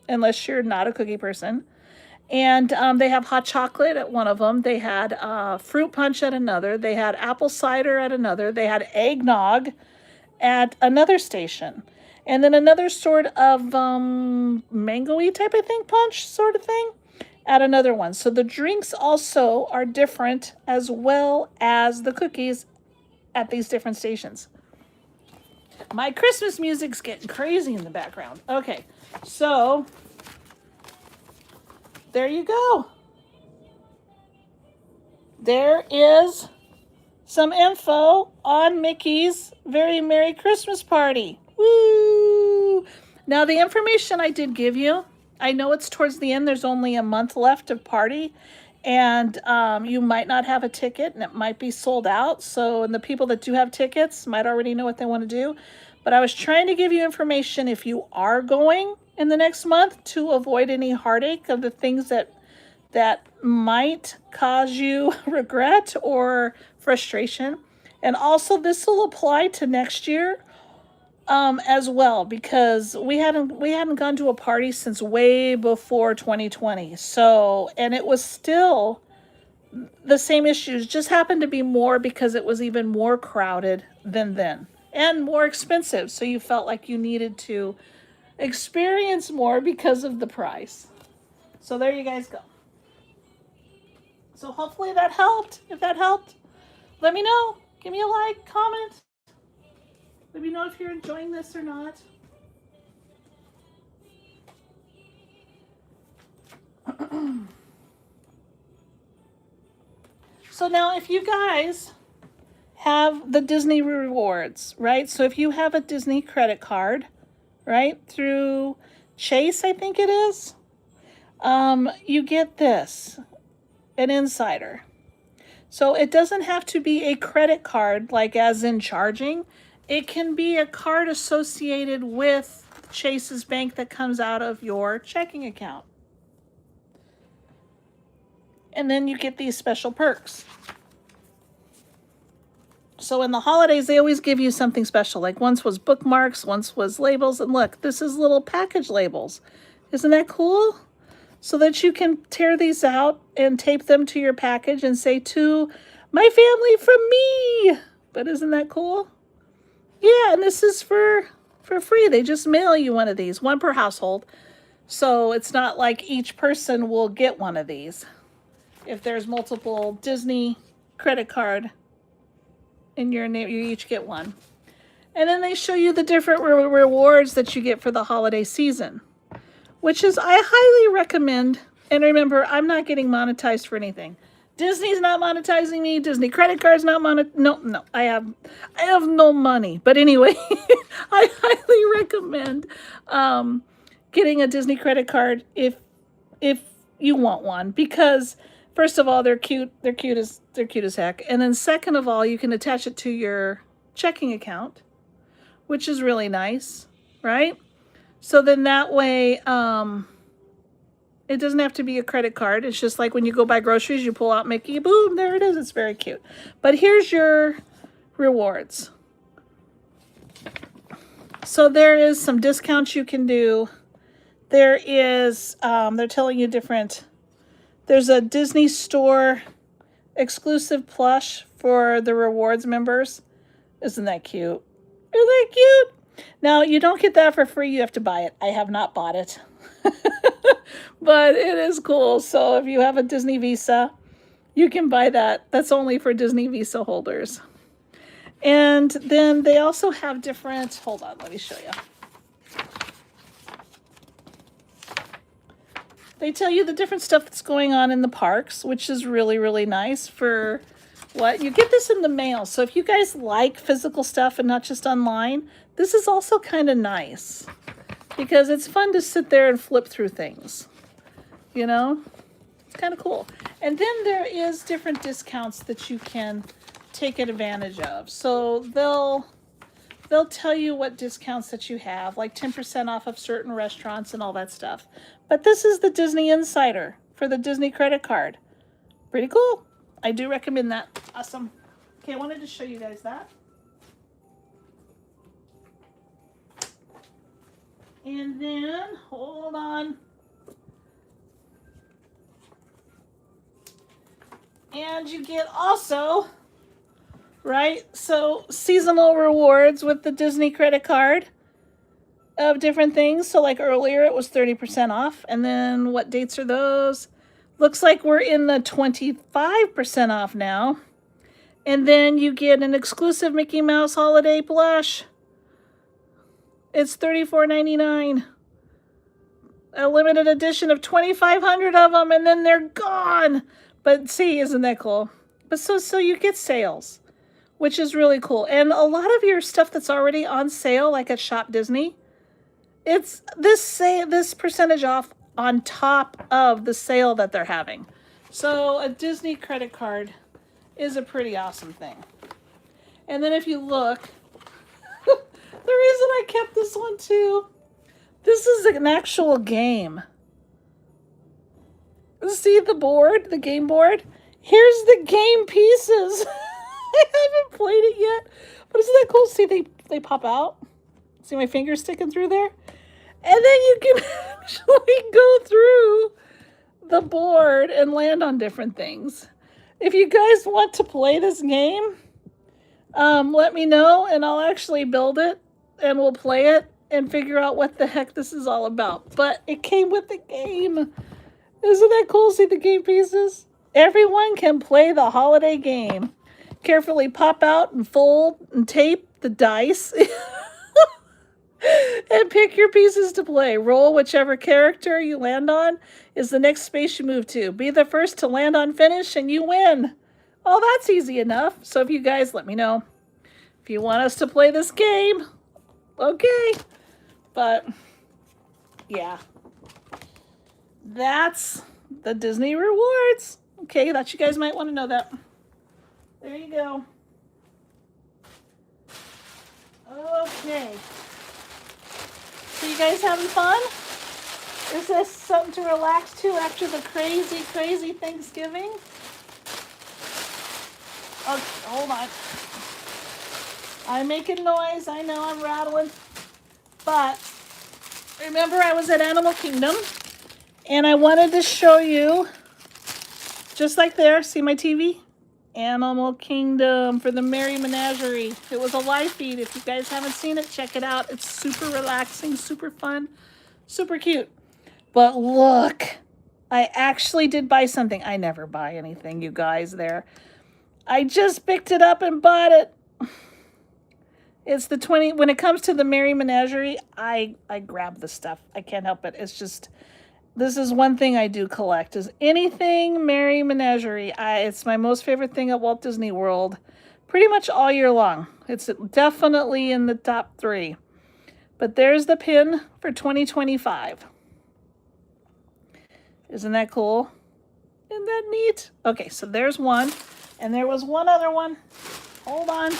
unless you're not a cookie person. And they have hot chocolate at one of them. They had fruit punch at another. They had apple cider at another. They had eggnog at another station. And then another sort of mango-y type, I think, punch sort of thing at another one. So the drinks also are different, as well as the cookies at these different stations. My Christmas music's getting crazy in the background. Okay, so there you go. There is some info on Mickey's Very Merry Christmas Party. Woo! Now, the information I did give you, I know it's towards the end. There's only a month left of party, and you might not have a ticket, and it might be sold out. So, and the people that do have tickets might already know what they want to do. But I was trying to give you information if you are going in the next month, to avoid any heartache of the things that might cause you regret or frustration. And also, this will apply to next year as well, because we hadn't gone to a party since way before 2020. So, and it was still the same issues, just happened to be more because it was even more crowded than then and more expensive. So you felt like you needed to experience more because of the price. So there you guys go. So hopefully that helped. If that helped, let me know. Give me a like, comment. Let me know if you're enjoying this or not. So now, if you guys have the Disney rewards, right? So if you have a Disney credit card, right, through Chase, I think it is, you get this, an insider. So it doesn't have to be a credit card, like as in charging. It can be a card associated with Chase's bank that comes out of your checking account. And then you get these special perks. So in the holidays, they always give you something special. Like once was bookmarks, once was labels. And look, this is little package labels. Isn't that cool? so that you can tear these out and tape them to your package and say, to my family from me. But isn't that cool? Yeah, and this is for free. They just mail you one of these, one per household. So it's not like each person will get one of these. If there's multiple Disney credit card in your name, you each get one. And then they show you the different rewards that you get for the holiday season, which is, I highly recommend. And remember, I'm not getting monetized for anything. Disney's not monetizing me. Disney credit card's not no. I have no money. But anyway, I highly recommend getting a Disney credit card if you want one, because first of all, they're cute. They're cute as heck. And then second of all, you can attach it to your checking account, which is really nice, right? So then that way, it doesn't have to be a credit card. It's just like when you go buy groceries, you pull out Mickey, boom, there it is. It's very cute. But here's your rewards. So there is some discounts you can do. There is, they're telling you different, there's a Disney Store exclusive plush for the rewards members. Isn't that cute? Isn't that cute? Now, you don't get that for free. You have to buy it. I have not bought it. But it is cool. So if you have a Disney Visa, you can buy that. That's only for Disney Visa holders. And then they also have different, hold on, let me show you. They tell you the different stuff that's going on in the parks, which is really, really nice for what? You get this in the mail. So if you guys like physical stuff and not just online, this is also kind of nice, because it's fun to sit there and flip through things, you know? It's kind of cool. And then there is different discounts that you can take advantage of. So they'll tell you what discounts that you have, like 10% off of certain restaurants and all that stuff. But this is the Disney Insider for the Disney credit card. Pretty cool. I do recommend that. Awesome. Okay, I wanted to show you guys that. And then, hold on. And you get also, right, so seasonal rewards with the Disney credit card of different things. So like earlier, it was 30% off. And then what dates are those? Looks like we're in the 25% off now. And then you get an exclusive Mickey Mouse holiday plush. It's $34.99. A limited edition of 2,500 of them, and then they're gone. But see, isn't that cool? But so you get sales, which is really cool. And a lot of your stuff that's already on sale, like at Shop Disney, it's this percentage off on top of the sale that they're having. So a Disney credit card is a pretty awesome thing. And then if you look, the reason I kept this one too, this is an actual game. See the board, the game board? Here's the game pieces. I haven't played it yet, but isn't that cool? See, they pop out. See my fingers sticking through there? And then you can actually go through the board and land on different things. If you guys want to play this game, let me know and I'll actually build it and we'll play it and figure out what the heck this is all about. But it came with the game. Isn't that cool? See the game pieces? Everyone can play the holiday game. Carefully pop out and fold and tape the dice and pick your pieces to play. Roll whichever character you land on is the next space you move to. Be the first to land on finish and you win. Oh, that's easy enough. So if you guys let me know if you want us to play this game, okay. But yeah, that's the Disney rewards. Okay, thought you guys might want to know that. There you go. Okay. So you guys having fun? Is this something to relax to after the crazy, crazy Thanksgiving? Okay, hold on. I'm making noise. I know I'm rattling. But remember I was at Animal Kingdom And I wanted to show you, just like there, see my TV? Animal Kingdom for the Merry Menagerie. It was a live feed. If you guys haven't seen it, check it out. It's super relaxing, super fun, super cute. But look, I actually did buy something. I never buy anything, you guys, there. I just picked it up and bought it. It's the 20, when it comes to the Merry Menagerie, I grab the stuff. I can't help it. It's just, this is one thing I do collect, is anything Merry Menagerie. It's my most favorite thing at Walt Disney World pretty much all year long. It's definitely in the top 3. But there's the pin for 2025. Isn't that cool? Isn't that neat? Okay, so there's one. And there was one other one. Hold on.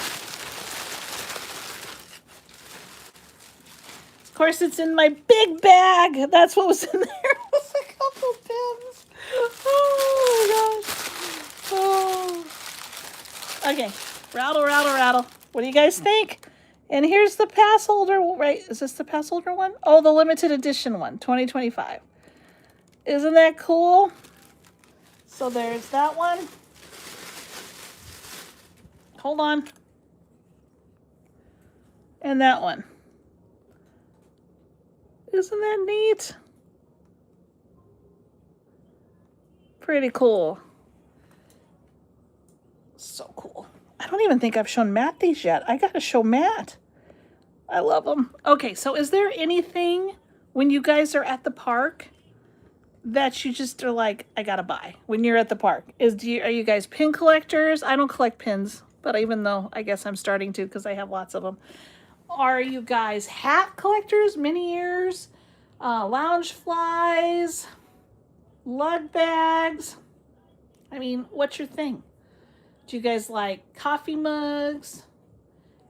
Of course, it's in my big bag. That's what was in there. It was a couple pins. Oh my gosh. Oh. Okay, rattle, rattle, rattle. What do you guys think? And here's the pass holder, right? Is this the pass holder one? Oh, the limited edition one, 2025. Isn't that cool? So there's that one. Hold on. And that one. Isn't that neat? Pretty cool. So cool. I don't even think I've shown Matt these yet. I gotta show Matt. I love them. Okay, so is there anything when you guys are at the park that you just are like, I gotta buy when you're at the park? Are you guys pin collectors? I don't collect pins, but even though I guess I'm starting to because I have lots of them. Are you guys hat collectors, mini ears, lounge flies, lug bags? I mean, what's your thing? Do you guys like coffee mugs?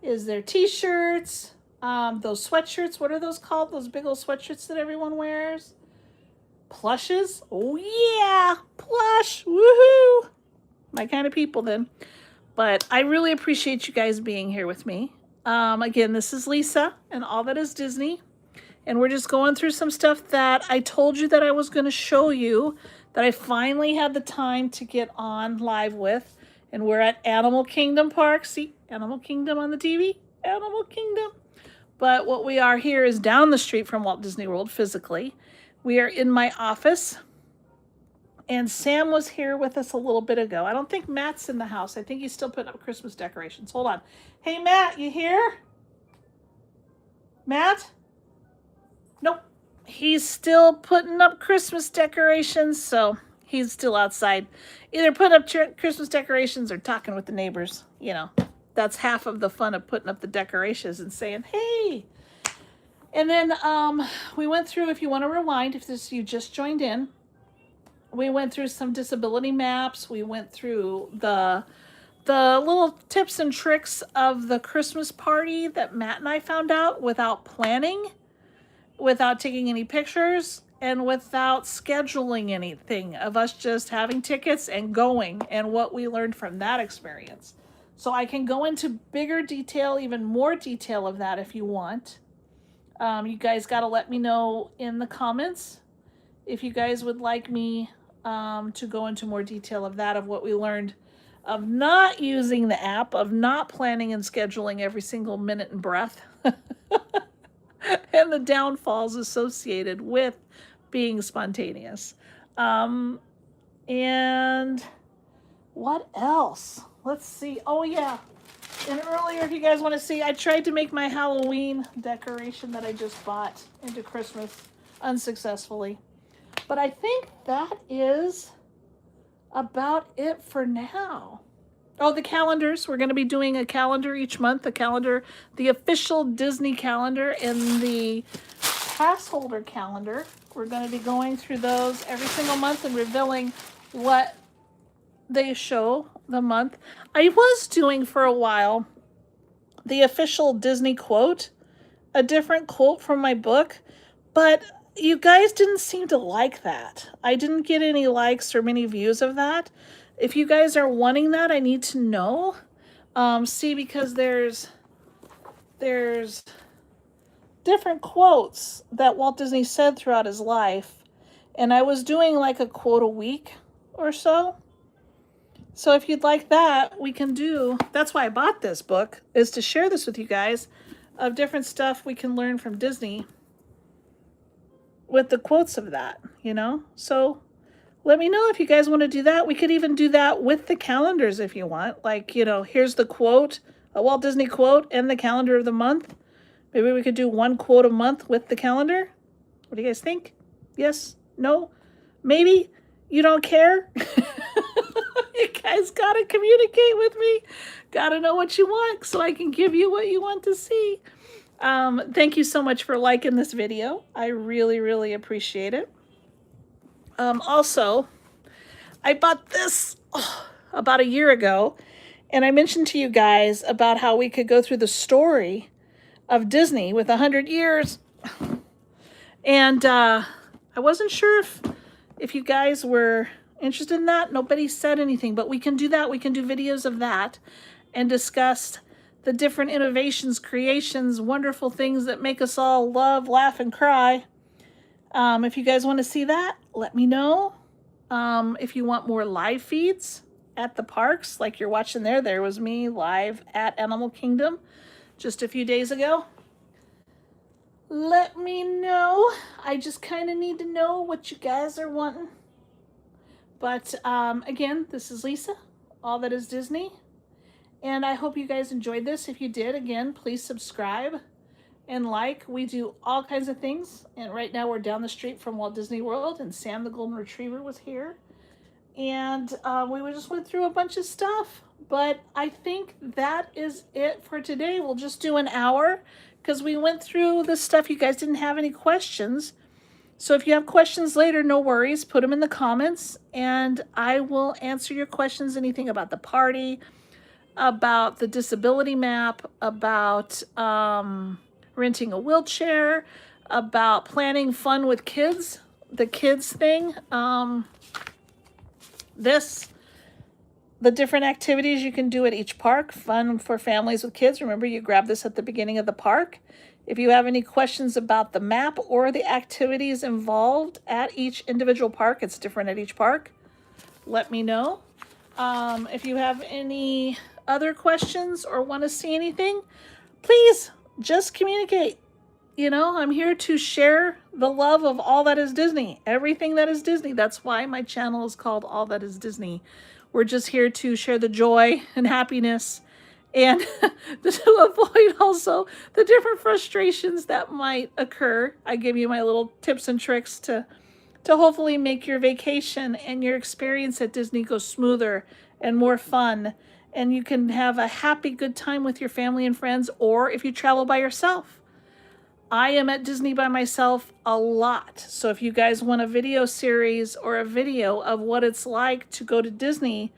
Is there t-shirts? Those sweatshirts, what are those called? Those big old sweatshirts that everyone wears? Plushes? Oh yeah, plush, woohoo! My kind of people then. But I really appreciate you guys being here with me. Again, this is Lisa and All That Is Disney. And we're just going through some stuff that I told you that I was going to show you, that I finally had the time to get on live with. And we're at Animal Kingdom Park. See, Animal Kingdom on the TV? Animal Kingdom. But what we are here is down the street from Walt Disney World physically. We are in my office. And Sam was here with us a little bit ago. I don't think Matt's in the house. I think he's still putting up Christmas decorations. Hold on. Hey, Matt, you here? Matt? Nope. He's still putting up Christmas decorations, so he's still outside. Either putting up Christmas decorations or talking with the neighbors. You know, that's half of the fun of putting up the decorations and saying, hey. And then we went through, if you want to rewind, if you just joined in, we went through some disability maps. We went through the little tips and tricks of the Christmas party that Matt and I found out without planning, without taking any pictures, and without scheduling anything, of us just having tickets and going, and what we learned from that experience. So I can go into bigger detail, even more detail of that if you want. You guys got to let me know in the comments if you guys would like me to go into more detail of that, of what we learned of not using the app, of not planning and scheduling every single minute and breath, and the downfalls associated with being spontaneous. And what else? Let's see. Oh, yeah. And earlier, if you guys want to see, I tried to make my Halloween decoration that I just bought into Christmas unsuccessfully. But I think that is about it for now. Oh, the calendars. We're going to be doing a calendar each month, a calendar, the official Disney calendar and the pass holder calendar. We're going to be going through those every single month and revealing what they show the month. I was doing for a while the official Disney quote, a different quote from my book, but you guys didn't seem to like that. I didn't get any likes or many views of that. If you guys are wanting that, I need to know. See, because there's different quotes that Walt Disney said throughout his life, And I was doing like a quote a week or so. So if you'd like that, we can do, that's why I bought this book, is to share this with you guys of different stuff we can learn from Disney with the quotes of that, you know? So let me know if you guys want to do that. We could even do that with the calendars if you want. Like, you know, here's the quote, a Walt Disney quote, and the calendar of the month. Maybe we could do one quote a month with the calendar. What do you guys think? Yes? No? Maybe? You don't care? You guys gotta communicate with me. Gotta know what you want so I can give you what you want to see. Thank you so much for liking this video. I really, really appreciate it. Also, I bought this about a year ago, and I mentioned to you guys about how we could go through the story of Disney with 100 years. And I wasn't sure if you guys were interested in that. Nobody said anything, but we can do that. We can do videos of that and discuss the different innovations, creations, wonderful things that make us all love, laugh, and cry. If you guys want to see that, let me know. If you want more live feeds at the parks, like you're watching there was me live at Animal Kingdom just a few days ago. Let me know. I just kind of need to know what you guys are wanting. But again, this is Lisa, All That Is Disney. And I hope you guys enjoyed this. If you did, again, please subscribe and like. We do all kinds of things. And right now we're down the street from Walt Disney World, and Sam the Golden Retriever was here. And we just went through a bunch of stuff. But I think that is it for today. We'll just do an hour because we went through the stuff. You guys didn't have any questions. So if you have questions later, no worries. Put them in the comments and I will answer your questions. Anything about the party, about the disability map, about renting a wheelchair, about planning fun with kids, the kids thing, the different activities you can do at each park, fun for families with kids. Remember, you grab this at the beginning of the park. If you have any questions about the map or the activities involved at each individual park, it's different at each park, let me know. If you have any other questions or want to see anything, please just communicate. You know, I'm here to share the love of all that is Disney, everything that is Disney. That's why my channel is called All That Is Disney. We're just here to share the joy and happiness and to avoid also the different frustrations that might occur. I give you my little tips and tricks to hopefully make your vacation and your experience at Disney go smoother and more fun. And you can have a happy, good time with your family and friends, or if you travel by yourself. I am at Disney by myself a lot. So if you guys want a video series or a video of what it's like to go to Disney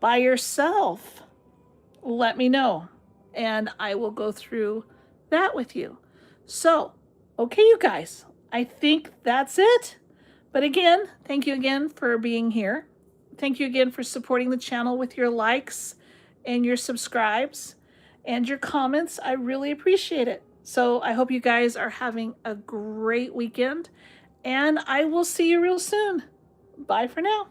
by yourself, let me know and I will go through that with you. So, okay, you guys, I think that's it. But again, thank you again for being here. Thank you again for supporting the channel with your likes and your subscribes and your comments. I really appreciate it. So I hope you guys are having a great weekend, and I will see you real soon. Bye for now.